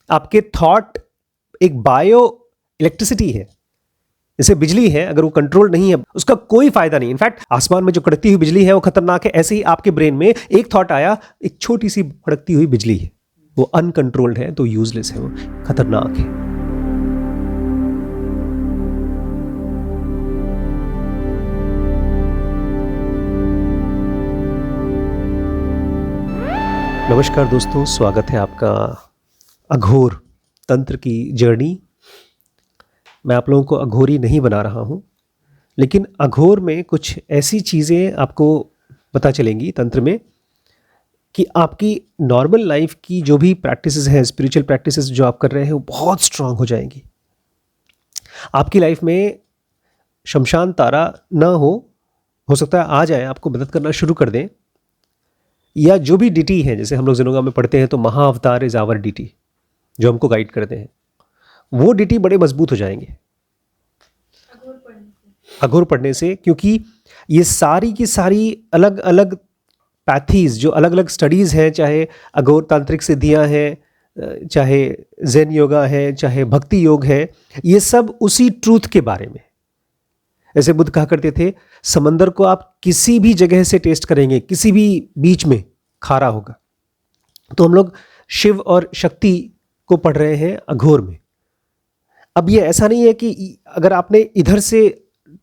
आपके थॉट एक bio electricity है, जैसे बिजली है, अगर वो कंट्रोल नहीं है उसका कोई फायदा नहीं। इनफैक्ट आसमान में जो कड़कती हुई बिजली है वो खतरनाक है, ऐसे ही आपके ब्रेन में एक थॉट आया, एक छोटी सी भड़कती हुई बिजली है, वो अनकंट्रोल्ड है तो यूजलेस है, वो खतरनाक है। नमस्कार दोस्तों, स्वागत है आपका अघोर तंत्र की जर्नी। मैं आप लोगों को अघोरी नहीं बना रहा हूँ, लेकिन अघोर में कुछ ऐसी चीज़ें आपको पता चलेंगी तंत्र में कि आपकी नॉर्मल लाइफ की जो भी प्रैक्टिसेस हैं, स्पिरिचुअल प्रैक्टिसेस जो आप कर रहे हैं, वो बहुत स्ट्रांग हो जाएंगी। आपकी लाइफ में शमशान तारा ना हो सकता है आ जाए, आपको मदद करना शुरू कर दें, या जो भी डीटी है, जैसे हम लोग जिनोगा में पढ़ते हैं तो महाअवतार इज आवर डीटी, जो हमको गाइड करते हैं, वो डीटी बड़े मजबूत हो जाएंगे अघोर पढ़ने से। क्योंकि ये सारी की सारी अलग अलग पैथीज, जो अलग अलग स्टडीज़ हैं, चाहे अघोर तांत्रिक सिद्धियां हैं, चाहे ज़ेन योगा है, चाहे भक्ति योग है, ये सब उसी ट्रूथ के बारे में। ऐसे बुद्ध कहा करते थे, समंदर को आप किसी भी जगह से टेस्ट करेंगे, किसी भी बीच में खारा होगा। तो हम लोग शिव और शक्ति को पढ़ रहे हैं अघोर में। अब ये ऐसा नहीं है कि अगर आपने इधर से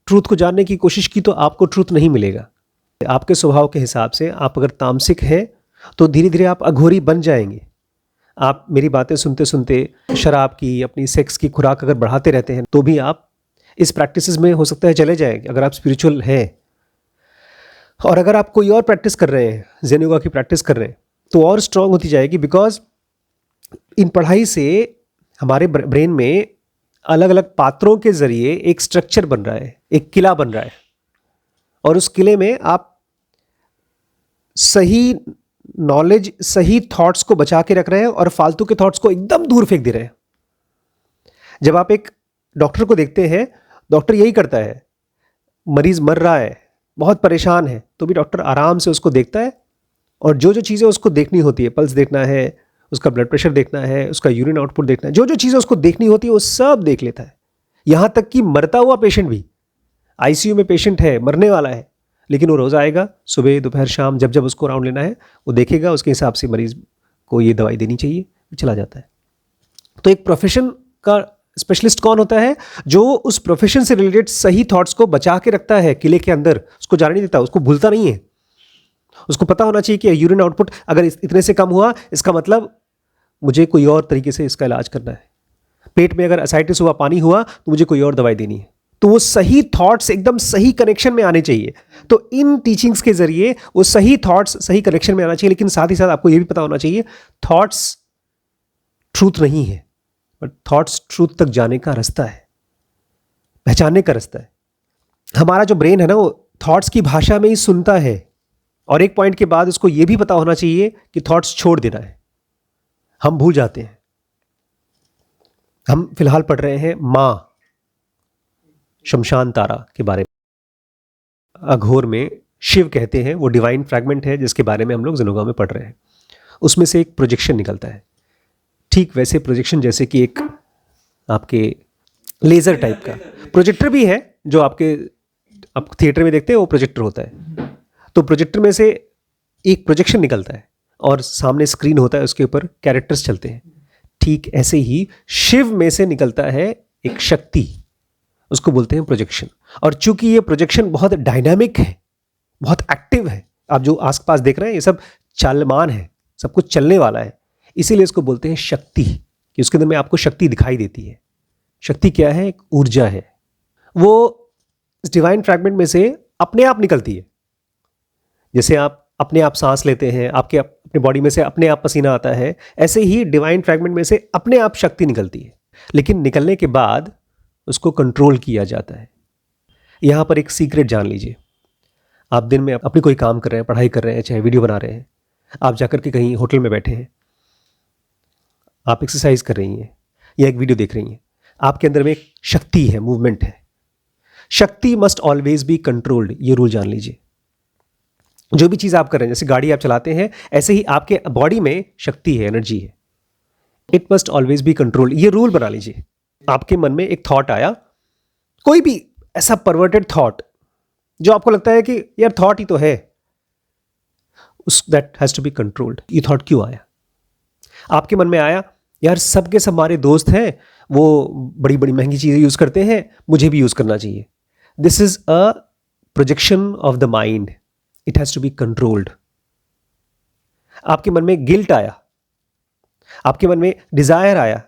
ट्रूथ को जानने की कोशिश की तो आपको ट्रूथ नहीं मिलेगा। आपके स्वभाव के हिसाब से आप अगर तामसिक हैं तो धीरे धीरे आप अघोरी बन जाएंगे। आप मेरी बातें सुनते सुनते शराब की, अपनी सेक्स की खुराक अगर बढ़ाते रहते हैं तो भी आप इस प्रैक्टिसेस में हो सकता है चले जाएंगे, अगर आप स्पिरिचुअल हैं। और अगर आप कोई और प्रैक्टिस कर रहे हैं, ज़ेन योगा की प्रैक्टिस कर रहे हैं, तो और स्ट्रांग होती जाएगी। बिकॉज इन पढ़ाई से हमारे ब्रेन में अलग अलग पात्रों के जरिए एक स्ट्रक्चर बन रहा है, एक किला बन रहा है, और उस किले में आप सही नॉलेज, सही थॉट्स को बचा के रख रहे हैं और फालतू के थॉट्स को एकदम दूर फेंक दे रहे हैं। जब आप एक डॉक्टर को देखते हैं, डॉक्टर यही करता है, मरीज मर रहा है, बहुत परेशान है, तो भी डॉक्टर आराम से उसको देखता है, और जो जो चीज़ें उसको देखनी होती है, पल्स देखना है, उसका ब्लड प्रेशर देखना है, उसका यूरिन आउटपुट देखना है, जो जो चीज़ें उसको देखनी होती है वो सब देख लेता है। यहाँ तक कि मरता हुआ पेशेंट भी, आईसीयू में पेशेंट है, मरने वाला है, लेकिन वो रोज़ आएगा, सुबह दोपहर शाम, जब जब उसको राउंड लेना है वो देखेगा, उसके हिसाब से मरीज को ये दवाई देनी चाहिए, चला जाता है। तो एक प्रोफेशन का स्पेशलिस्ट कौन होता है? जो उस प्रोफेशन से रिलेटेड सही थॉट्स को बचा के रखता है किले के अंदर, उसको जाने नहीं देता, उसको भूलता नहीं है। उसको पता होना चाहिए कि यूरिन आउटपुट अगर इतने से कम हुआ, इसका मतलब मुझे कोई और तरीके से इसका इलाज करना है। पेट में अगर एसाइटिस हुआ, पानी हुआ, तो मुझे कोई और दवाई देनी है। तो वो सही थॉट्स एकदम सही कनेक्शन में आने चाहिए। तो इन टीचिंग्स के जरिए वो सही थॉट्स सही कनेक्शन में आना चाहिए। लेकिन साथ ही साथ आपको ये भी पता होना चाहिए, थॉट्स ट्रूथ नहीं है, बट थॉट्स ट्रूथ तक जाने का रास्ता है, पहचानने का रास्ता है। हमारा जो ब्रेन है ना, वो थॉट्स की भाषा में ही सुनता है, और एक पॉइंट के बाद उसको ये भी पता होना चाहिए कि थॉट्स छोड़ देना है। हम भूल जाते हैं। हम फिलहाल पढ़ रहे हैं माँ शमशान तारा के बारे में। अघोर में शिव कहते हैं, वो डिवाइन फ्रैगमेंट है जिसके बारे में हम लोग ज़ेनोगा में पढ़ रहे हैं। उसमें से एक प्रोजेक्शन निकलता है, ठीक वैसे प्रोजेक्शन जैसे कि एक आपके लेज़र टाइप का प्रोजेक्टर भी है, जो आप थिएटर में देखते हैं, वो प्रोजेक्टर होता है। तो प्रोजेक्टर में से एक प्रोजेक्शन निकलता है और सामने स्क्रीन होता है, उसके ऊपर कैरेक्टर्स चलते हैं। ठीक ऐसे ही शिव में से निकलता है एक शक्ति, उसको बोलते हैं प्रोजेक्शन। और चूंकि ये प्रोजेक्शन बहुत डायनामिक है, बहुत एक्टिव है, आप जो आसपास देख रहे हैं ये सब चालमान है, सब कुछ चलने वाला है, इसीलिए इसको बोलते हैं शक्ति, कि उसके अंदर में आपको शक्ति दिखाई देती है। शक्ति क्या है? एक ऊर्जा है। वो इस डिवाइन फ्रैगमेंट में से अपने आप निकलती है। जैसे आप अपने आप सांस लेते हैं, आपके अपने बॉडी में से अपने आप पसीना आता है, ऐसे ही डिवाइन फ्रैगमेंट में से अपने आप शक्ति निकलती है। लेकिन निकलने के बाद उसको कंट्रोल किया जाता है। यहाँ पर एक सीक्रेट जान लीजिए। आप दिन में अपनी कोई काम कर रहे हैं, पढ़ाई कर रहे हैं, चाहे वीडियो बना रहे हैं, आप जाकर के कहीं होटल में बैठे हैं, आप एक्सरसाइज कर रही हैं या एक वीडियो देख रही हैं, आपके अंदर में एक शक्ति है, मूवमेंट है। शक्ति मस्ट ऑलवेज बी कंट्रोल्ड, ये रूल जान लीजिए। जो भी चीज़ आप कर रहे हैं, जैसे गाड़ी आप चलाते हैं, ऐसे ही आपके बॉडी में शक्ति है, एनर्जी है। It must always be controlled. ये रूल बना लीजिए। आपके मन में एक थॉट आया, कोई भी ऐसा परवर्टेड थॉट जो आपको लगता है कि यार थॉट ही तो है, उस that has to be controlled. ये थॉट क्यों आया? आपके मन में आया यार सबके सब हमारे दोस्त हैं, वो बड़ी बड़ी महंगी चीजें यूज करते हैं, मुझे भी यूज करना चाहिए। This is a projection of the mind, it has to be controlled. आपके मन में गिल्ट आया, आपके मन में डिजायर आया,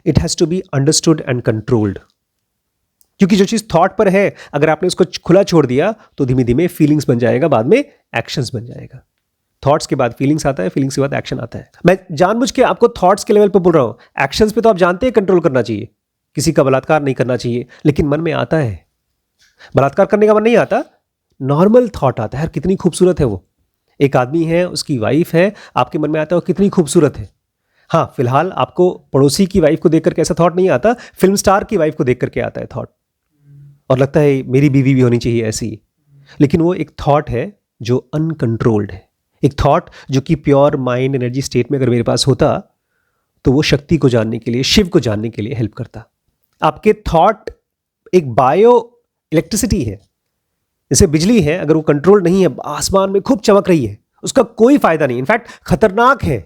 it has to be understood and controlled. क्योंकि जो चीज थॉट पर है, अगर आपने उसको खुला छोड़ दिया तो धीमे धीमे फीलिंग्स बन जाएगा, बाद में एक्शंस बन जाएगा। थॉट्स के बाद फीलिंग्स आता है, फीलिंग्स के बाद एक्शन आता है। मैं जानबूझ के आपको थॉट्स के लेवल पर बोल रहा हूं, एक्शंस पे तो आप जानते हैं कंट्रोल करना चाहिए, किसी का बलात्कार नहीं करना चाहिए, लेकिन मन में आता है। बलात्कार करने का मन नहीं आता, नॉर्मल थॉट आता है, यार कितनी खूबसूरत है वो, एक आदमी है, उसकी वाइफ है, आपके मन में आता है वो कितनी खूबसूरत है। हाँ, फिलहाल आपको पड़ोसी की वाइफ को देख करके ऐसा थॉट नहीं आता, फिल्म स्टार की वाइफ को देख करके आता है थॉट, और लगता है मेरी बीवी भी होनी चाहिए ऐसी। लेकिन वो एक थॉट है जो अनकंट्रोल्ड है। एक थॉट जो कि प्योर माइंड एनर्जी स्टेट में अगर मेरे पास होता तो वो शक्ति को जानने के लिए, शिव को जानने के लिए हेल्प करता। आपके थॉट एक बायो इलेक्ट्रिसिटी है, जैसे बिजली है, अगर वो कंट्रोल नहीं है, आसमान में खूब चमक रही है, उसका कोई फायदा नहीं, इनफैक्ट खतरनाक है।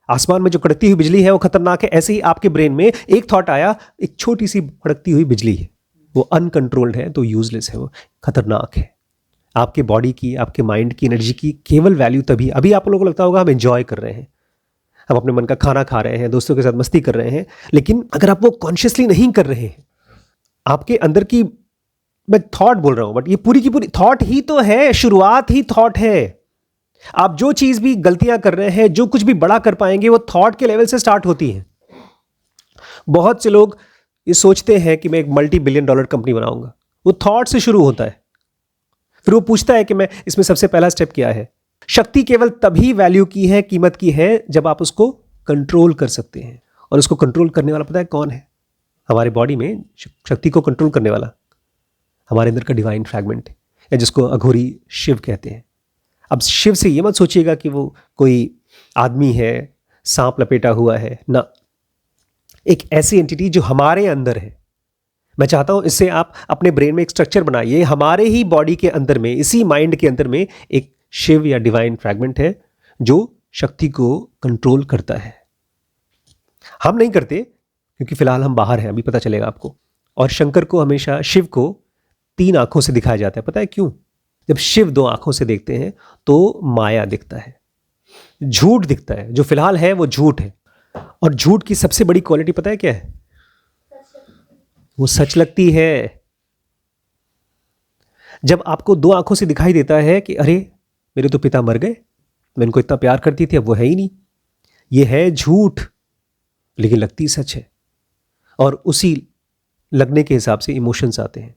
आसमान में जो कड़कती हुई बिजली है वो खतरनाक है। ऐसे ही आपके ब्रेन में एक थॉट आया, एक छोटी सी भड़कती हुई बिजली है, वो अनकंट्रोल्ड है तो यूजलेस है, वो खतरनाक है। आपके बॉडी की, आपके माइंड की एनर्जी की केवल वैल्यू तभी, अभी आप लोगों को लगता होगा हम एंजॉय कर रहे हैं, हम अपने मन का खाना खा रहे हैं, दोस्तों के साथ मस्ती कर रहे हैं, लेकिन अगर आप वो कॉन्शियसली नहीं कर रहे हैं, आपके अंदर की, मैं थॉट बोल रहा हूं बट ये पूरी की पूरी थॉट ही तो है, शुरुआत ही थॉट है। आप जो चीज भी गलतियां कर रहे हैं, जो कुछ भी बड़ा कर पाएंगे, वो थॉट के लेवल से स्टार्ट होती है। बहुत से लोग ये सोचते हैं कि मैं एक मल्टी बिलियन डॉलर कंपनी बनाऊंगा, वो थॉट से शुरू होता है। फिर वो पूछता है कि मैं इसमें सबसे पहला स्टेप क्या है। शक्ति केवल तभी वैल्यू की है, कीमत की है, जब आप उसको कंट्रोल कर सकते हैं। और उसको कंट्रोल करने वाला पता है कौन है? हमारे बॉडी में शक्ति को कंट्रोल करने वाला हमारे अंदर का डिवाइन फ्रैगमेंट है, या जिसको अघोरी शिव कहते हैं। अब शिव से ये मत सोचिएगा कि वो कोई आदमी है, सांप लपेटा हुआ है ना, एक ऐसी एंटिटी जो हमारे अंदर है। मैं चाहता हूं इससे आप अपने ब्रेन में एक स्ट्रक्चर बनाइए, हमारे ही बॉडी के अंदर में, इसी माइंड के अंदर में एक शिव या डिवाइन फ्रैगमेंट है जो शक्ति को कंट्रोल करता है। हम नहीं करते क्योंकि फिलहाल हम बाहर हैं, अभी पता चलेगा आपको। और शंकर को हमेशा, शिव को 3 आंखों से दिखाया जाता है, पता है क्यों? जब शिव 2 आंखों से देखते हैं तो माया दिखता है, झूठ दिखता है। जो फिलहाल है वो झूठ है, और झूठ की सबसे बड़ी क्वालिटी पता है क्या है? वो सच लगती है। जब आपको 2 आंखों से दिखाई देता है कि अरे मेरे तो पिता मर गए, मैं इनको इतना प्यार करती थी, अब वो है ही नहीं, ये है झूठ, लेकिन लगती सच है। और उसी लगने के हिसाब से इमोशंस आते हैं,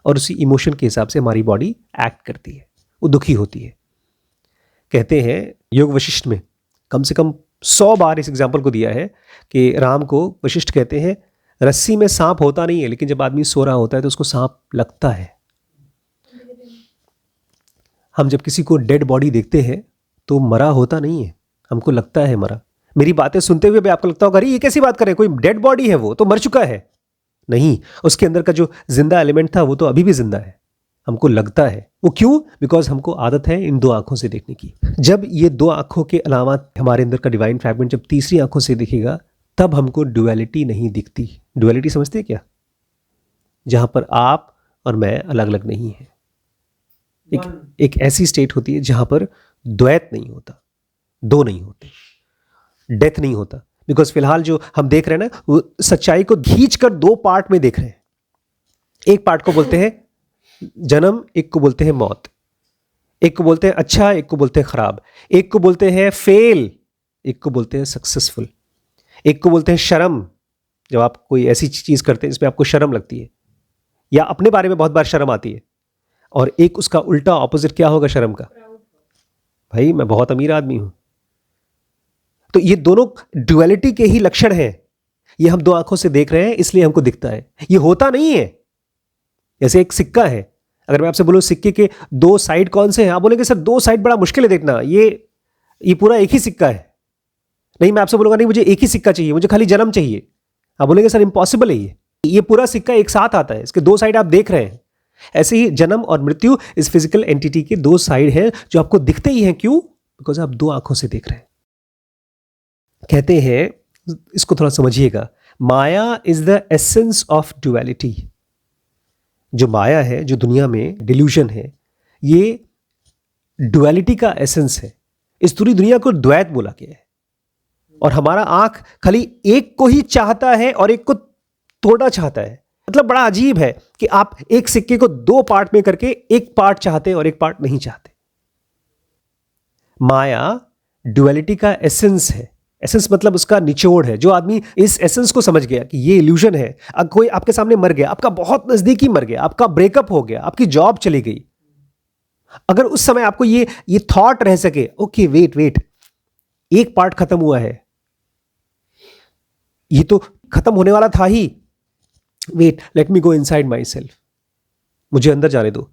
और उसी इमोशन के हिसाब से हमारी बॉडी एक्ट करती है, वो दुखी होती है। कहते हैं योग वशिष्ठ में कम से कम 100 बार इस एग्जाम्पल को दिया है कि राम को वशिष्ठ कहते हैं, रस्सी में सांप होता नहीं है, लेकिन जब आदमी सो रहा होता है तो उसको सांप लगता है। हम जब किसी को डेड बॉडी देखते हैं तो मरा होता नहीं है, हमको लगता है मरा। मेरी बातें सुनते हुए भी आपको लगता होगा अरे ये कैसी बात कर रहे हैं, कोई डेड बॉडी है, वो तो मर चुका है। नहीं, उसके अंदर का जो जिंदा एलिमेंट था वो तो अभी भी जिंदा है, हमको लगता है। वो क्यों? बिकॉज हमको आदत है इन 2 आंखों से देखने की। जब ये 2 आंखों के अलावा हमारे अंदर का डिवाइन फ्रैगमेंट जब तीसरी आंखों से दिखेगा, तब हमको ड्युअलिटी नहीं दिखती। ड्युअलिटी समझते हैं क्या? जहां पर आप और मैं अलग अलग नहीं है। एक ऐसी स्टेट होती है जहां पर द्वैत नहीं होता, 2 नहीं होते, डेथ नहीं होता। बिकॉज फिलहाल जो हम देख रहे हैं ना, वो सच्चाई को खींचकर 2 पार्ट में देख रहे हैं। एक पार्ट को बोलते हैं जन्म, एक को बोलते हैं मौत, एक को बोलते हैं अच्छा, एक को बोलते हैं खराब, एक को बोलते हैं फेल, एक को बोलते हैं सक्सेसफुल, एक को बोलते हैं शर्म, जब आप कोई ऐसी चीज करते हैं जिसमें आपको शर्म लगती है या अपने बारे में बहुत बार शर्म आती है। और एक उसका उल्टा ऑपोजिट क्या होगा शर्म का? भाई मैं बहुत अमीर आदमी हूं। तो ये दोनों ड्युअलिटी के ही लक्षण हैं। ये हम 2 आंखों से देख रहे हैं इसलिए हमको दिखता है, ये होता नहीं है। जैसे एक सिक्का है, अगर मैं आपसे बोलूं सिक्के के 2 साइड कौन से हैं, आप बोलेंगे सर 2 साइड बड़ा मुश्किल है देखना, ये पूरा एक ही सिक्का है। नहीं, मैं आपसे बोलूंगा नहीं मुझे एक ही सिक्का चाहिए, मुझे खाली जन्म चाहिए, आप बोलेंगे सर इम्पॉसिबल है ये पूरा सिक्का एक साथ आता है, इसके दो साइड आप देख रहे हैं। ऐसे ही जन्म और मृत्यु इस फिजिकल एंटिटी के दो साइड हैं जो आपको दिखते ही हैं। क्यों? बिकॉज आप दो आंखों से देख रहे हैं। कहते हैं, इसको थोड़ा समझिएगा, Maya is the essence of duality. जो माया है, जो दुनिया में डिल्यूजन है, ये ड्युअलिटी का एसेंस है। इस पूरी दुनिया को द्वैत बोला गया है और हमारा आंख खाली एक को ही चाहता है और एक को तोड़ना चाहता है। मतलब बड़ा अजीब है कि आप एक सिक्के को दो पार्ट में करके एक पार्ट चाहते हैं और एक पार्ट नहीं चाहते। माया ड्युअलिटी का एसेंस है। एसेंस मतलब उसका निचोड़ है। जो आदमी इस एसेंस को समझ गया कि ये इल्यूजन है, कोई आपके सामने मर गया, आपका बहुत नजदीकी मर गया, आपका ब्रेकअप हो गया, आपकी जॉब चली गई, अगर उस समय आपको ये थॉट रह सके, ओके वेट, एक पार्ट खत्म हुआ है, ये तो खत्म होने वाला था ही, wait let me go inside myself, मुझे अंदर जाने दो,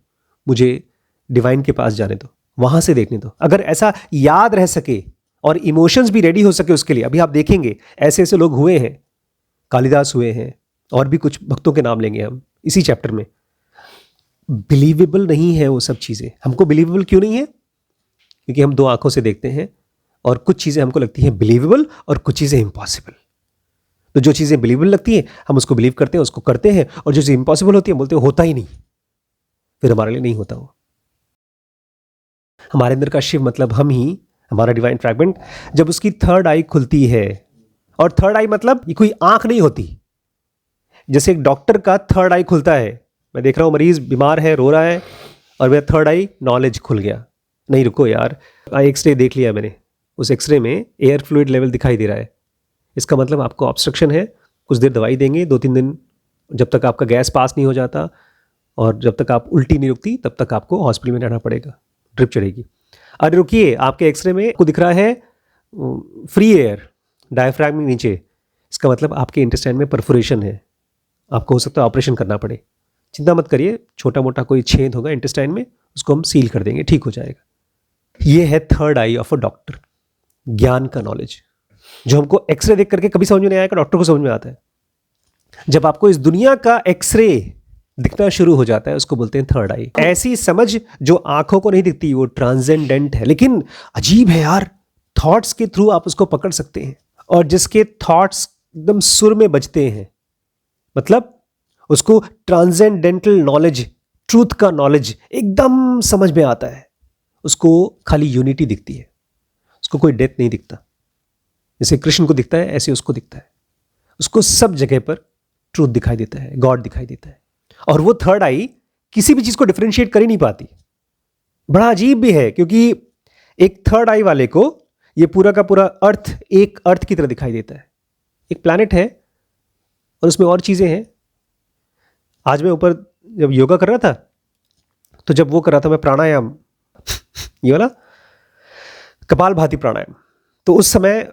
मुझे डिवाइन के पास जाने दो, वहां से देखने दो। अगर ऐसा याद रह सके और इमोशंस भी रेडी हो सके उसके लिए, अभी आप देखेंगे ऐसे ऐसे लोग हुए हैं, कालिदास हुए हैं और भी कुछ भक्तों के नाम लेंगे हम इसी चैप्टर में। बिलीवेबल नहीं है वो सब चीजें। हमको बिलीवेबल क्यों नहीं है? क्योंकि हम दो आंखों से देखते हैं और कुछ चीजें हमको लगती हैं बिलीवेबल और कुछ चीजें इम्पॉसिबल। तो जो चीजें बिलीवेबल लगती हैं हम उसको बिलीव करते हैं, उसको करते हैं, और जो चीजें इम्पॉसिबल होती है बोलते हैं होता ही नहीं, फिर हमारे लिए नहीं होता वो। हमारे अंदर का शिव मतलब हम ही, हमारा डिवाइन फ्रैगमेंट, जब उसकी थर्ड आई खुलती है, और थर्ड आई मतलब ये कोई आंख नहीं होती। जैसे एक डॉक्टर का थर्ड आई खुलता है, मैं देख रहा हूं मरीज बीमार है, रो रहा है, और मेरा थर्ड आई नॉलेज खुल गया, नहीं रुको यार, एक्सरे देख लिया मैंने, उस एक्सरे में एयर फ्लूइड लेवल दिखाई दे रहा है, इसका मतलब आपको ऑब्स्ट्रक्शन है। कुछ देर दवाई देंगे, 2-3 दिन, जब तक आपका गैस पास नहीं हो जाता और जब तक आप उल्टी नहीं रुकती तब तक आपको हॉस्पिटल में रहना पड़ेगा, ड्रिप चढ़ेगी। अरे रुकिए, आपके एक्सरे में आपको दिख रहा है फ्री एयर डायफ्राम में नीचे, इसका मतलब आपके इंटेस्टाइन में परफोरेशन है, आपको हो सकता है ऑपरेशन करना पड़े। चिंता मत करिए, छोटा मोटा कोई छेद होगा इंटेस्टाइन में, उसको हम सील कर देंगे, ठीक हो जाएगा। ये है third I of a doctor, ज्ञान का नॉलेज, जो हमको एक्सरे देख करके कभी समझ में नहीं आएगा, डॉक्टर को समझ में आता है। जब आपको इस दुनिया का एक्सरे दिखना शुरू हो जाता है, उसको बोलते हैं थर्ड आई। ऐसी समझ जो आंखों को नहीं दिखती, वो ट्रांसेंडेंट है। लेकिन अजीब है यार, थॉट्स के थ्रू आप उसको पकड़ सकते हैं, और जिसके थॉट्स एकदम सुर में बजते हैं, मतलब उसको ट्रांसेंडेंटल नॉलेज, ट्रूथ का नॉलेज एकदम समझ में आता है, उसको खाली यूनिटी दिखती है, उसको कोई डेथ नहीं दिखता। जैसे कृष्ण को दिखता है ऐसे उसको दिखता है, उसको सब जगह पर ट्रूथ दिखाई देता है, गॉड दिखाई देता है। और वो थर्ड आई किसी भी चीज को डिफरेंशिएट कर ही नहीं पाती। बड़ा अजीब भी है, क्योंकि एक थर्ड आई वाले को ये पूरा का पूरा अर्थ एक अर्थ की तरह दिखाई देता है, एक प्लैनेट है और उसमें और चीजें हैं। आज मैं ऊपर जब योगा कर रहा था, तो जब वो कर रहा था मैं प्राणायाम, ये वाला कपालभाति प्राणायाम, तो उस समय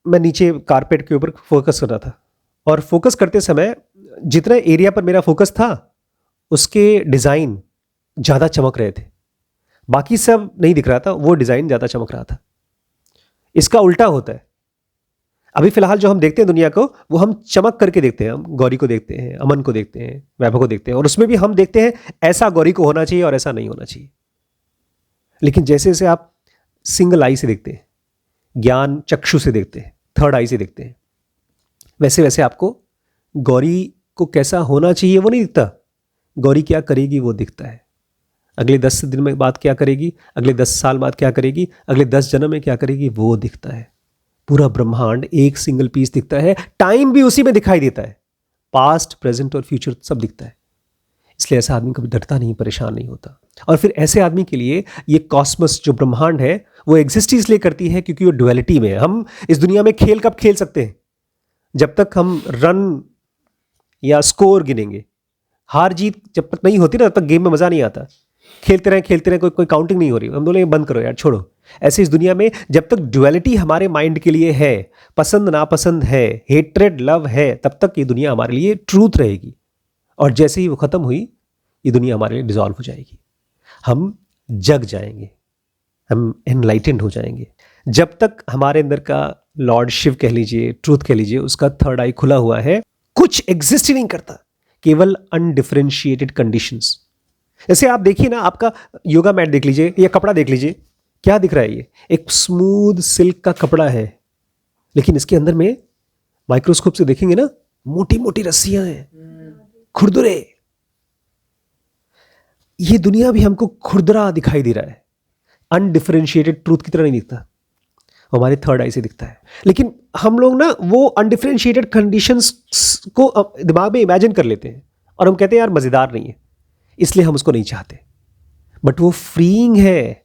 मैं नीचे कारपेट के ऊपर फोकस कर रहा था, और फोकस करते समय जितना एरिया पर मेरा फोकस था उसके डिज़ाइन ज़्यादा चमक रहे थे, बाकी सब नहीं दिख रहा था, वो डिज़ाइन ज़्यादा चमक रहा था। इसका उल्टा होता है। अभी फिलहाल जो हम देखते हैं दुनिया को, वो हम चमक करके देखते हैं। हम गौरी को देखते हैं, अमन को देखते हैं, वैभव को देखते हैं, और उसमें भी हम देखते हैं ऐसा गौरी को होना चाहिए और ऐसा नहीं होना चाहिए। लेकिन जैसे जैसे आप सिंगल आई से देखते हैं, ज्ञान चक्षु से देखते हैं, थर्ड आई से देखते हैं, वैसे वैसे आपको गौरी को कैसा होना चाहिए वो नहीं दिखता, गौरी क्या करेगी वो दिखता है। अगले 10 दिन में बाद क्या करेगी, अगले 10 साल बाद क्या करेगी, अगले 10 जन्म में क्या करेगी, वो दिखता है। पूरा ब्रह्मांड एक सिंगल पीस दिखता है, टाइम भी उसी में दिखाई देता है, पास्ट प्रेजेंट और फ्यूचर सब दिखता है। इसलिए ऐसा आदमी कभी डरता नहीं, परेशान नहीं होता। और फिर ऐसे आदमी के लिए ये कॉस्मस जो ब्रह्मांड है वो एग्जिस्ट इसलिए करती है क्योंकि वो डुअलिटी में है। हम इस दुनिया में खेल कब खेल सकते हैं? जब तक हम रन या स्कोर गिनेंगे। हार जीत जब तक नहीं होती ना, तब तक गेम में मजा नहीं आता। खेलते रहे, कोई काउंटिंग नहीं हो रही, हम बोले बंद करो यार, छोड़ो। ऐसे इस दुनिया में जब तक डुअलिटी हमारे माइंड के लिए है, पसंद नापसंद है, हेट्रेड लव है, तब तक ये दुनिया हमारे लिए ट्रूथ रहेगी। और जैसे ही वो खत्म हुई, ये दुनिया हमारे लिए डिसॉल्व हो जाएगी, हम जग जाएंगे, हम एनलाइटेंड हो जाएंगे। जब तक हमारे अंदर का लॉर्ड शिव कह लीजिए, ट्रूथ कह लीजिए, उसका थर्ड आई खुला हुआ है, कुछ एग्जिस्ट ही नहीं करता, केवल अनडिफरेंशिएटेड कंडीशंस। जैसे आप देखिए ना, आपका योगा मैट देख लीजिए या कपड़ा देख लीजिए, क्या दिख रहा है? ये एक स्मूथ सिल्क का कपड़ा है, लेकिन इसके अंदर में माइक्रोस्कोप से देखेंगे ना, मोटी मोटी रस्सियां हैं, खुरदुरे। ये दुनिया भी हमको खुरदरा दिखाई दे रहा है, अनडिफरेंशिएटेड ट्रूथ की तरह नहीं दिखता, हमारे थर्ड आई से दिखता है। लेकिन हम लोग ना वो अनडिफरेंशिएटेड कंडीशंस को दिमाग में इमेजिन कर लेते हैं और हम कहते हैं यार मजेदार नहीं है, इसलिए हम उसको नहीं चाहते। बट वो फ्रीइंग है,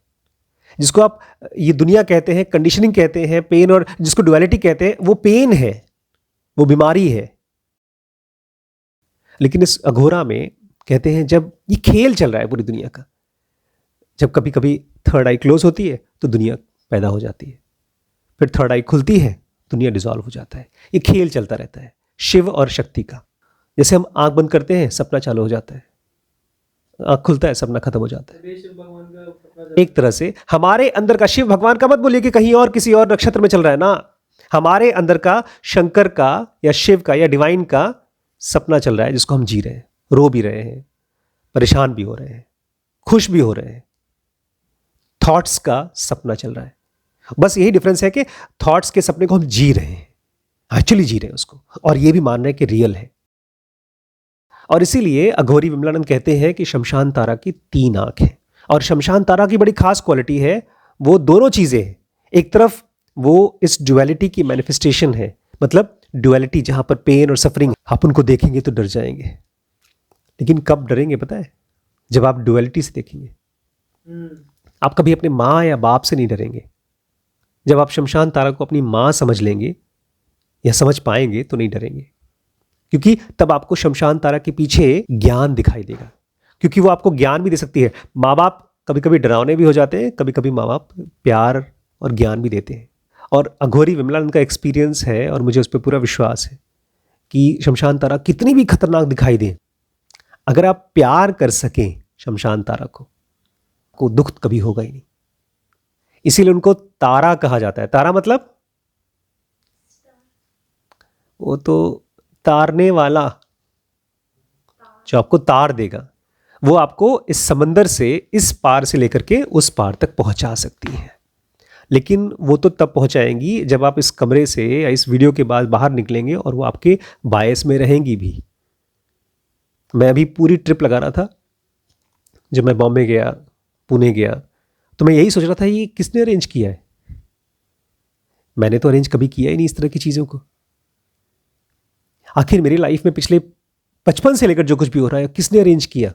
जिसको आप ये दुनिया कहते हैं, कंडीशनिंग कहते हैं, पेन, और जिसको डुअलिटी कहते हैं, वो पेन है, वो बीमारी है। लेकिन इस अघोरा में कहते हैं जब ये खेल चल रहा है पूरी दुनिया का, जब कभी कभी थर्ड आई क्लोज होती है तो दुनिया पैदा हो जाती है, फिर थर्ड आई खुलती है, दुनिया डिसॉल्व हो जाता है। ये खेल चलता रहता है शिव और शक्ति का। जैसे हम आंख बंद करते हैं, सपना चालू हो जाता है, आंख खुलता है, सपना खत्म हो जाता है। एक तरह से हमारे अंदर का, शिव भगवान का मत बोलिए कि कहीं और किसी और नक्षत्र में चल रहा है ना, हमारे अंदर का शंकर का या शिव का या डिवाइन का सपना चल रहा है, जिसको हम जी रहे हैं, रो भी रहे हैं, परेशान भी हो रहे हैं, खुश भी हो रहे हैं। थॉट्स का सपना चल रहा है, बस यही डिफरेंस है कि थॉट्स के सपने को हम जी रहे हैं, एक्चुअली जी रहे हैं उसको, और ये भी मान रहे हैं कि रियल है। और इसीलिए अघोरी विमलानंद कहते हैं कि शमशान तारा की 3 आंख है, और शमशान तारा की बड़ी खास क्वालिटी है, वो दोनों चीजें हैं। एक तरफ वो इस ड्युअलिटी की मैनिफेस्टेशन है, मतलब ड्युअलिटी जहां पर पेन और सफरिंग, आप उनको देखेंगे तो डर जाएंगे। लेकिन कब डरेंगे पता है? जब आप ड्युअलिटी से देखेंगे। आप कभी अपने माँ या बाप से नहीं डरेंगे। जब आप शमशान तारा को अपनी माँ समझ लेंगे या समझ पाएंगे तो नहीं डरेंगे, क्योंकि तब आपको शमशान तारा के पीछे ज्ञान दिखाई देगा, क्योंकि वो आपको ज्ञान भी दे सकती है। माँ बाप कभी कभी डरावने भी हो जाते हैं, कभी कभी माँ बाप प्यार और ज्ञान भी देते हैं। और अघोरी विमलानंद का एक्सपीरियंस है, और मुझे उस पर पूरा विश्वास है कि शमशान तारा कितनी भी खतरनाक दिखाई दे, अगर आप प्यार कर सकें शमशान तारा को दुख कभी होगा ही नहीं। इसीलिए उनको तारा कहा जाता है। तारा मतलब वो तो तारने वाला, जो आपको तार देगा, वो आपको इस समंदर से, इस पार से लेकर के उस पार तक पहुंचा सकती है। लेकिन वो तो तब पहुंचाएंगी जब आप इस कमरे से या इस वीडियो के बाद बाहर निकलेंगे, और वो आपके बायस में रहेंगी भी। मैं अभी पूरी ट्रिप लगा रहा था, जब मैं बॉम्बे गया, पुणे गया, तो मैं यही सोच रहा था ये किसने अरेंज किया है। मैंने तो अरेंज कभी किया ही नहीं इस तरह की चीज़ों को। आखिर मेरी लाइफ में पिछले 55 से लेकर जो कुछ भी हो रहा है, किसने अरेंज किया?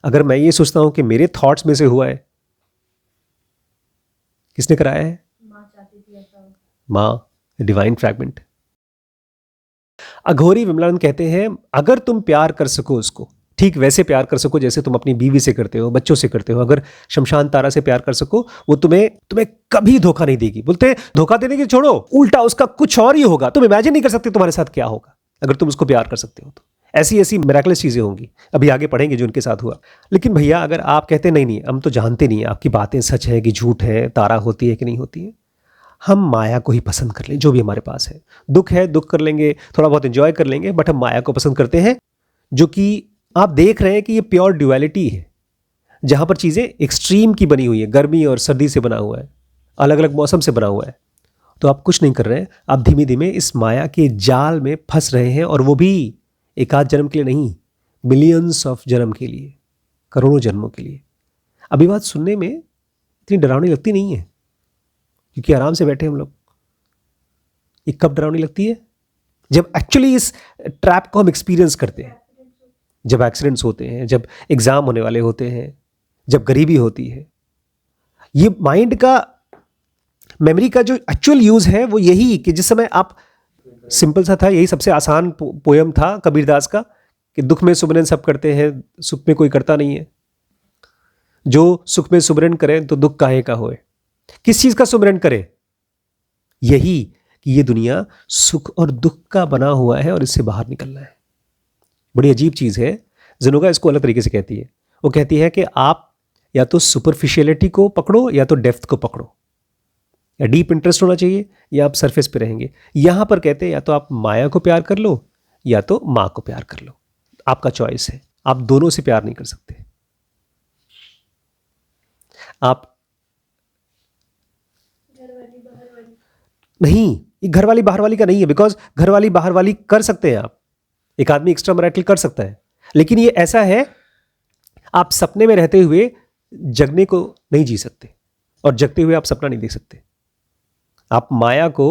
अगर मैं ये सोचता हूं कि मेरे थॉट्स में से हुआ है, किसने कराया है? माँ, डिवाइन फ्रैगमेंट। अघोरी विमलानंद कहते हैं अगर तुम प्यार कर सको उसको, ठीक वैसे प्यार कर सको जैसे तुम अपनी बीवी से करते हो, बच्चों से करते हो, अगर शमशान तारा से प्यार कर सको, वो तुम्हें कभी धोखा नहीं देगी। बोलते हैं धोखा देने की छोड़ो, उल्टा उसका कुछ और ही होगा। तुम इमेजिन नहीं कर सकते तुम्हारे साथ क्या होगा अगर तुम उसको प्यार कर सकते हो तो। ऐसी ऐसी मिरेकलस चीजें होंगी, अभी आगे पढ़ेंगे जो उनके साथ हुआ। लेकिन भैया अगर आप कहते नहीं नहीं, हम तो जानते नहीं आपकी बातें सच है कि झूठ है, तारा होती है कि नहीं होती है, हम माया को ही पसंद कर लें जो भी हमारे पास है। दुख है, दुख कर लेंगे, थोड़ा बहुत एंजॉय कर लेंगे, बट हम माया को पसंद करते हैं, जो कि आप देख रहे हैं कि ये प्योर ड्युअलिटी है, जहां पर चीजें एक्सट्रीम की बनी हुई है, गर्मी और सर्दी से बना हुआ है, अलग अलग मौसम से बना हुआ है। तो आप कुछ नहीं कर रहे हैं, आप धीमे धीमे इस माया के जाल में फंस रहे हैं, और वो भी एक आध जन्म के लिए नहीं, मिलियंस ऑफ जन्म के लिए, करोड़ों जन्मों के लिए। अभी बात सुनने में इतनी डरावनी लगती नहीं है, क्योंकि आराम से बैठे हम लोग। ये कब डरावनी लगती है? जब एक्चुअली इस ट्रैप को हम एक्सपीरियंस करते हैं, जब एक्सीडेंट्स होते हैं, जब एग्जाम होने वाले होते हैं, जब गरीबी होती है। ये माइंड का, मेमोरी का जो एक्चुअल यूज है वो यही कि जिस समय आप, सिंपल सा था, यही सबसे आसान पोयम था कबीरदास का कि दुख में सुमरन सब करते हैं, सुख में कोई करता नहीं है। जो सुख में सुमरन करे तो दुख काहे का होए। किस चीज का सुमरन करे? यही कि ये दुनिया सुख और दुख का बना हुआ है और इससे बाहर निकलना है। बड़ी अजीब चीज है। जिनोगा इसको अलग तरीके से कहती है। वो कहती है कि आप या तो सुपरफिशियलिटी को पकड़ो या तो डेप्थ को पकड़ो। या डीप इंटरेस्ट होना चाहिए या आप सरफेस पे रहेंगे। यहां पर कहते हैं या तो आप माया को प्यार कर लो या तो मां को प्यार कर लो, आपका चॉइस है। आप दोनों से प्यार नहीं कर सकते। आप नहीं, ये घर वाली बाहर वाली का नहीं है, बिकॉज घर वाली बाहर वाली कर सकते हैं आप, एक आदमी एक्स्ट्रा मैरिटल कर सकता है, लेकिन ये ऐसा है आप सपने में रहते हुए जगने को नहीं जी सकते और जगते हुए आप सपना नहीं देख सकते। आप माया को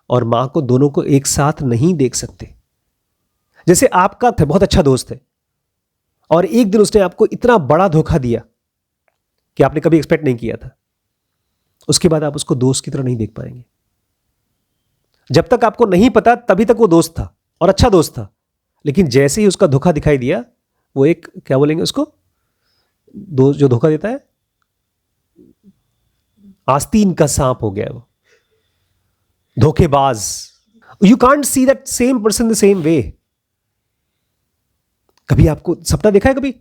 और मां को दोनों को एक साथ नहीं देख सकते। जैसे आपका बहुत अच्छा दोस्त है और एक दिन उसने आपको इतना बड़ा धोखा दिया कि आपने कभी एक्सपेक्ट नहीं किया था, उसके बाद आप उसको दोस्त की तरह नहीं देख पाएंगे। जब तक आपको नहीं पता तभी तक वो दोस्त था और अच्छा दोस्त था, लेकिन जैसे ही उसका धोखा दिखाई दिया, वो एक क्या बोलेंगे उसको, दोस्त जो धोखा देता है आस्तीन का सांप हो गया वो, धोखेबाज। You can't see that same person the same way. कभी आपको सपना देखा है, कभी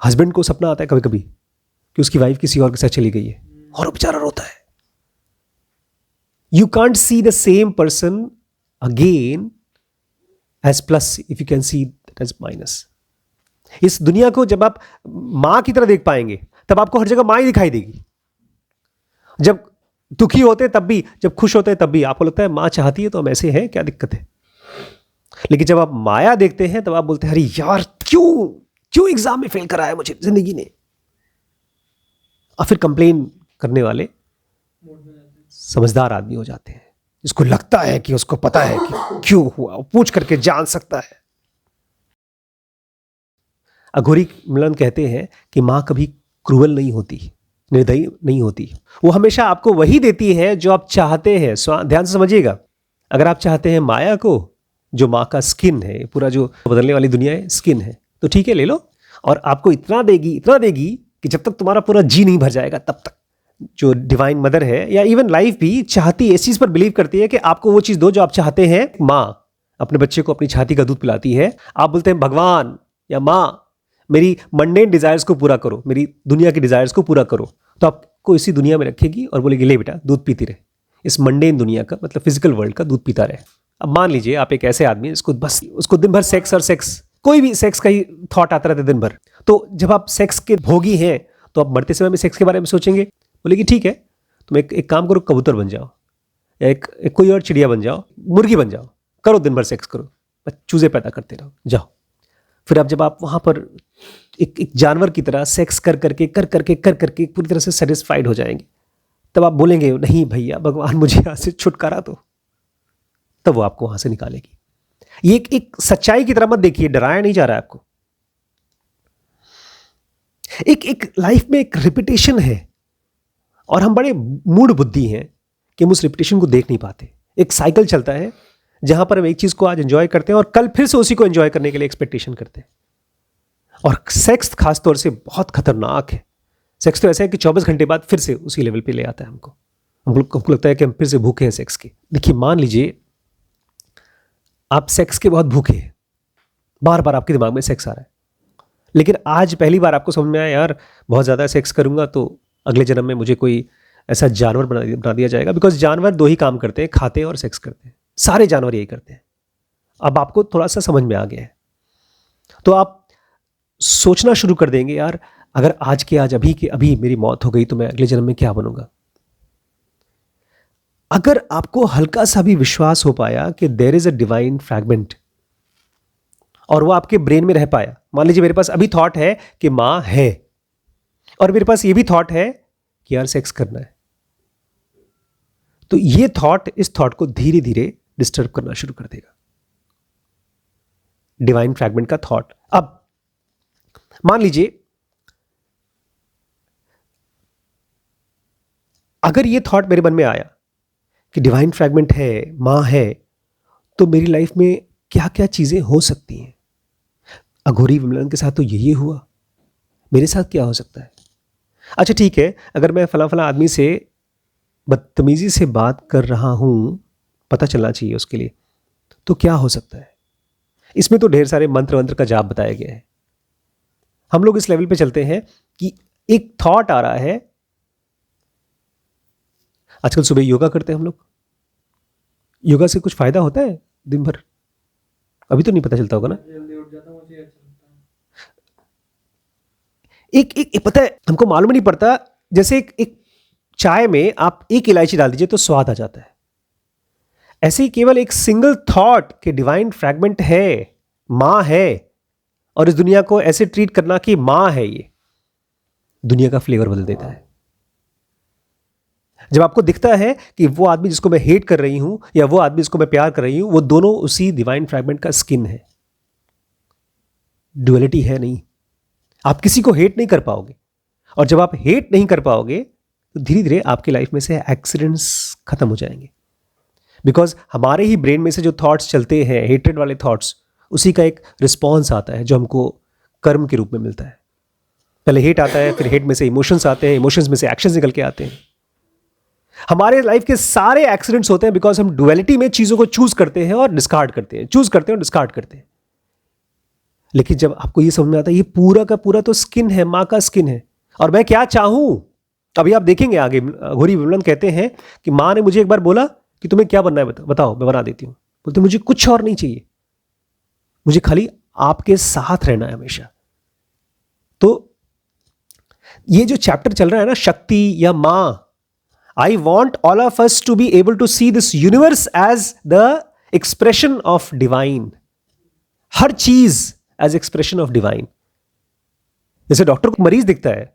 हस्बैंड को सपना आता है कभी कभी कि उसकी वाइफ किसी और के साथ चली गई है और वो बेचारा रोता है। You can't see the same person again as plus if you can see that as minus. इस दुनिया को जब आप मां की तरह देख पाएंगे तब आपको हर जगह मां ही दिखाई देगी। जब दुखी होते तब भी, जब खुश होते तब भी आपको लगता है मां चाहती है तो हम ऐसे हैं, क्या दिक्कत है। लेकिन जब आप माया देखते हैं तब आप बोलते हैं अरे यार क्यों एग्जाम में फेल कराया मुझे जिंदगी ने। और फिर कंप्लेन करने वाले समझदार आदमी हो जाते हैं, जिसको लगता है कि उसको पता है कि क्यों हुआ, वो पूछ करके जान सकता है। अघोरी मिलन कहते हैं कि मां कभी क्रूअल नहीं होती, निर्दयी नहीं होती। वो हमेशा आपको वही देती है जो आप चाहते हैं। ध्यान से समझिएगा, अगर आप चाहते हैं माया को, जो मां का स्किन है, पूरा जो बदलने वाली दुनिया है स्किन है, तो ठीक है ले लो, और आपको इतना देगी कि जब तक तुम्हारा पूरा जी नहीं भर जाएगा तब तक। जो डिवाइन मदर है या इवन लाइफ भी चाहती है, इस चीज पर बिलीव करती है कि आपको वो चीज दो जो आप चाहते हैं। माँ अपने बच्चे को अपनी छाती का दूध पिलाती है, आप बोलते हैं भगवान या माँ मेरी मंडेन डिजायर्स को पूरा करो, मेरी दुनिया की डिजायर्स को पूरा करो, तो आपको इसी दुनिया में रखेगी और बोलेगी ले बेटा दूध पीती रहे, इस मंडेन दुनिया का मतलब फिजिकल वर्ल्ड का दूध पीता रहे। अब मान लीजिए आप एक ऐसे आदमी जिसको बस उसको दिन भर सेक्स और सेक्स, कोई भी सेक्स का ही थॉट आता रहता है दिन भर। तो जब आप सेक्स के भोगी हैं तो आप मरते समय में सेक्स के बारे में सोचेंगे। बोलेगी ठीक है तुम एक काम करो, कबूतर बन जाओ या एक कोई और चिड़िया बन जाओ, मुर्गी बन जाओ, करो दिन भर सेक्स करो, बस चूजे पैदा करते रहो, जाओ। फिर अब जब आप वहां पर एक जानवर की तरह सेक्स कर करके पूरी तरह से सेटिस्फाइड हो जाएंगे, तब आप बोलेंगे नहीं भैया भगवान मुझे यहाँ से छुटकारा दो, तब वो आपको वहां से निकालेगी। ये एक सच्चाई की तरह मत देखिए, डराया नहीं जा रहा है आपको। एक लाइफ में एक रिपीटेशन है और हम बड़े मूड बुद्धि हैं कि हम उस रिपीटेशन को देख नहीं पाते। एक साइकिल चलता है जहां पर हम एक चीज को आज एंजॉय करते हैं और कल फिर से उसी को एंजॉय करने के लिए एक्सपेक्टेशन करते हैं। और सेक्स खासतौर से बहुत खतरनाक है। सेक्स तो ऐसा है कि 24 घंटे बाद फिर से उसी लेवल पे ले आता है हमको लगता है कि हम फिर से भूखे हैं सेक्स के। देखिए मान लीजिए आप सेक्स के बहुत भूखे हैं, बार बार आपके दिमाग में सेक्स आ रहा है, लेकिन आज पहली बार आपको समझ में आया यार बहुत ज़्यादा सेक्स करूंगा तो अगले जन्म में मुझे कोई ऐसा जानवर बना दिया जाएगा। बिकॉज जानवर दो ही काम करते हैं, खाते हैं और सेक्स करते हैं, सारे जानवर यही करते हैं। अब आपको थोड़ा सा समझ में आ गया है तो आप सोचना शुरू कर देंगे यार अगर आज के आज अभी के अभी मेरी मौत हो गई तो मैं अगले जन्म में क्या बनूंगा। अगर आपको हल्का सा भी विश्वास हो पाया कि there is a divine fragment और वो आपके ब्रेन में रह पाया, मान लीजिए मेरे पास अभी थॉट है कि मां है और मेरे पास ये भी थॉट है कि यार सेक्स करना है, तो ये थॉट इस थॉट को धीरे धीरे डिस्टर्ब करना शुरू कर देगा, डिवाइन फ्रैगमेंट का थॉट। अब मान लीजिए अगर ये थॉट मेरे मन में आया कि डिवाइन फ्रैगमेंट है, मां है, तो मेरी लाइफ में क्या क्या चीजें हो सकती हैं। अघोरी विमलन के साथ तो यही हुआ, मेरे साथ क्या हो सकता है। अच्छा ठीक है, अगर मैं फला फला आदमी से बदतमीजी से बात कर रहा हूं, पता चलना चाहिए उसके लिए, तो क्या हो सकता है। इसमें तो ढेर सारे मंत्र का जाप बताया गया है। हम लोग इस लेवल पे चलते हैं कि एक थॉट आ रहा है, आजकल सुबह योगा करते हैं हम लोग। योगा से कुछ फायदा होता है दिन भर? अभी तो नहीं पता चलता होगा ना। जल्दी उठ जाता हूँ, मुझे अच्छा लगता है। एक पता है, हमको मालूम नहीं पड़ता, जैसे एक चाय में आप एक इलायची डाल दीजिए तो स्वाद आ जाता है। ऐसे ही केवल एक सिंगल थॉट के डिवाइन फ्रैगमेंट है, मां है, और इस दुनिया को ऐसे ट्रीट करना कि मां है, ये दुनिया का फ्लेवर बदल देता है। जब आपको दिखता है कि वो आदमी जिसको मैं हेट कर रही हूं या वो आदमी जिसको मैं प्यार कर रही हूं, वो दोनों उसी डिवाइन फ्रैगमेंट का स्किन है। ड्युअलिटी है नहीं। आप किसी को हेट नहीं कर पाओगे, और जब आप हेट नहीं कर पाओगे तो धीरे धीरे आपकी लाइफ में से एक्सीडेंट्स खत्म हो जाएंगे। बिकॉज हमारे ही ब्रेन में से जो थॉट्स चलते हैं, हेट्रेड वाले थॉट्स, उसी का एक रिस्पॉन्स आता है जो हमको कर्म के रूप में मिलता है। पहले हेट आता है, फिर हेट में से इमोशंस आते हैं, इमोशंस में से एक्शंस निकल के आते हैं। हमारे लाइफ के सारे एक्सीडेंट्स होते हैं बिकॉज हम डुअलिटी में चीजों को चूज करते हैं और डिस्कार्ड करते हैं, चूज करते हैं और डिस्कार्ड करते हैं। लेकिन जब आपको ये समझ में आता है ये पूरा का पूरा तो स्किन है, मां का स्किन है, और मैं क्या चाहूं। अभी आप देखेंगे आगे घोरी विमलन कहते हैं कि मां ने मुझे एक बार बोला कि तुम्हें क्या बनना है, बताओ मैं बना देती हूं। बोलते मुझे कुछ और नहीं चाहिए, मुझे खाली आपके साथ रहना है हमेशा। तो ये जो चैप्टर चल रहा है ना, शक्ति या मां, I want all of us to be able to see this universe as the expression of divine. हर चीज एज एक्सप्रेशन ऑफ डिवाइन। जैसे डॉक्टर को मरीज दिखता है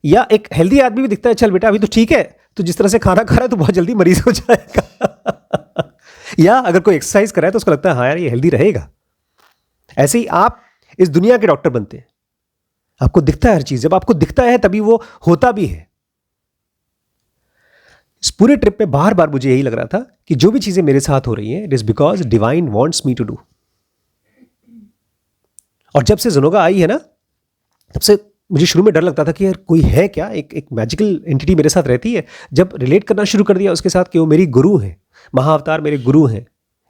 या एक हेल्दी आदमी भी दिखता है, चल बेटा अभी तो ठीक है, तो जिस तरह से खाना खा रहा है तो बहुत जल्दी मरीज हो जाएगा। या अगर कोई एक्सरसाइज कर रहा है तो उसको लगता है हाँ यार ये हेल्दी रहेगा। ऐसे ही आप इस दुनिया के डॉक्टर बनते हैं। आपको दिखता है हर चीज, जब आपको दिखता है तभी वो होता भी है। इस पूरे ट्रिप में बार बार मुझे यही लग रहा था कि जो भी चीजें मेरे साथ हो रही हैं, it is because divine wants me to do. और जब से ज़ुनोगा आई है ना, तब से मुझे शुरू में डर लगता था कि यार कोई है क्या, एक मैजिकल एंटिटी मेरे साथ रहती है। जब रिलेट करना शुरू कर दिया उसके साथ कि वो मेरी गुरु है, महाअवतार मेरे गुरु हैं,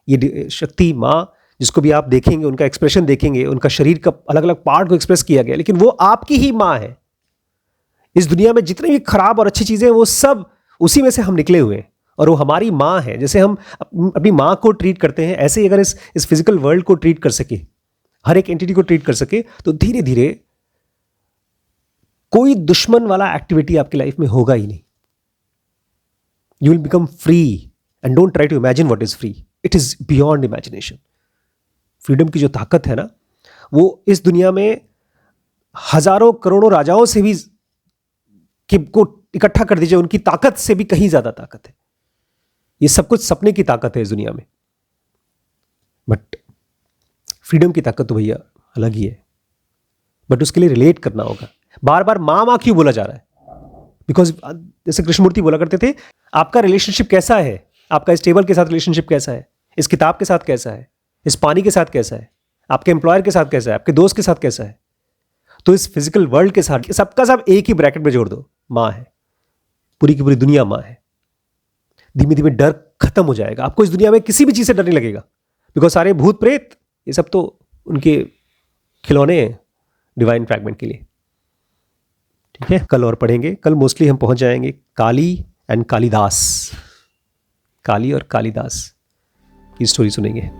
ये शक्ति माँ जिसको भी आप देखेंगे, उनका एक्सप्रेशन देखेंगे, उनका शरीर का अलग अलग पार्ट को एक्सप्रेस किया गया, लेकिन वो आपकी ही माँ है। इस दुनिया में जितनी भी खराब और अच्छी चीज़ें वो सब उसी में से हम निकले हुए हैं, और वो हमारी माँ है। जैसे हम अपनी माँ को ट्रीट करते हैं, ऐसे ही अगर इस फिजिकल वर्ल्ड को ट्रीट कर सके, हर एक एंटिटी को ट्रीट कर सके, तो धीरे धीरे कोई दुश्मन वाला एक्टिविटी आपकी लाइफ में होगा ही नहीं। You will become free and don't try to imagine what is free, it is beyond imagination. Freedom की जो ताकत है ना, वो इस दुनिया में हजारों करोड़ों राजाओं से भी को इकट्ठा कर दीजिए, उनकी ताकत से भी कहीं ज्यादा ताकत है। ये सब कुछ सपने की ताकत है इस दुनिया में, बट फ्रीडम की ताकत तो भैया अलग ही है। बट उसके लिए रिलेट करना होगा। बार बार माँ माँ क्यों बोला जा रहा है? बिकॉज जैसे कृष्णमूर्ति बोला करते थे, आपका रिलेशनशिप कैसा है, आपका इस टेबल के साथ रिलेशनशिप कैसा है, इस किताब के साथ कैसा है, इस पानी के साथ कैसा है, आपके एम्प्लॉयर के साथ कैसा है, आपके दोस्त के साथ कैसा है। तो इस फिजिकल वर्ल्ड के साथ सबका सब एक ही ब्रैकेट में जोड़ दो, माँ है, पूरी की पूरी दुनिया माँ है। धीमे धीमे डर खत्म हो जाएगा, आपको इस दुनिया में किसी भी चीज से डर नहीं लगेगा। बिकॉज सारे भूत प्रेत ये सब तो उनके खिलौने हैं डिवाइन फ्रैगमेंट के लिए। ठीक है, कल और पढ़ेंगे। कल मोस्टली हम पहुंच जाएंगे काली एंड कालिदास, काली और कालिदास की स्टोरी सुनेंगे।